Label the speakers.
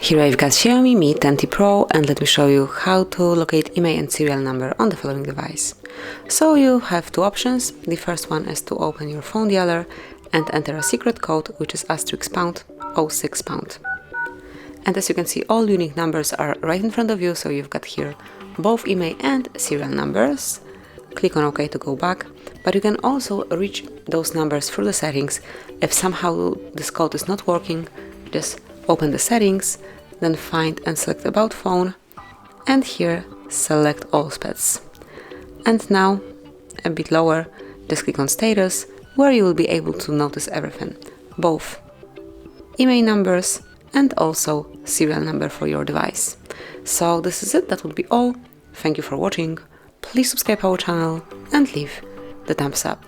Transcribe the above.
Speaker 1: Here I've got Xiaomi Mi 10T Pro, and let me show you how to locate IMEI and serial number on the following device. So you have two options. The first one is to open your phone dialer and enter a secret code, which is *06#. And as you can see, all unique numbers are right in front of you, so you've got here both IMEI and serial numbers. Click on OK to go back, but you can also reach those numbers through the settings. If somehow this code is not working, just open the settings, then find and select About Phone, and here select All Pets. And now, a bit lower, just click on Status, where you will be able to notice everything, both IMEI numbers and also serial number for your device. So this is it, that would be all. Thank you for watching. Please subscribe our channel and leave the thumbs up.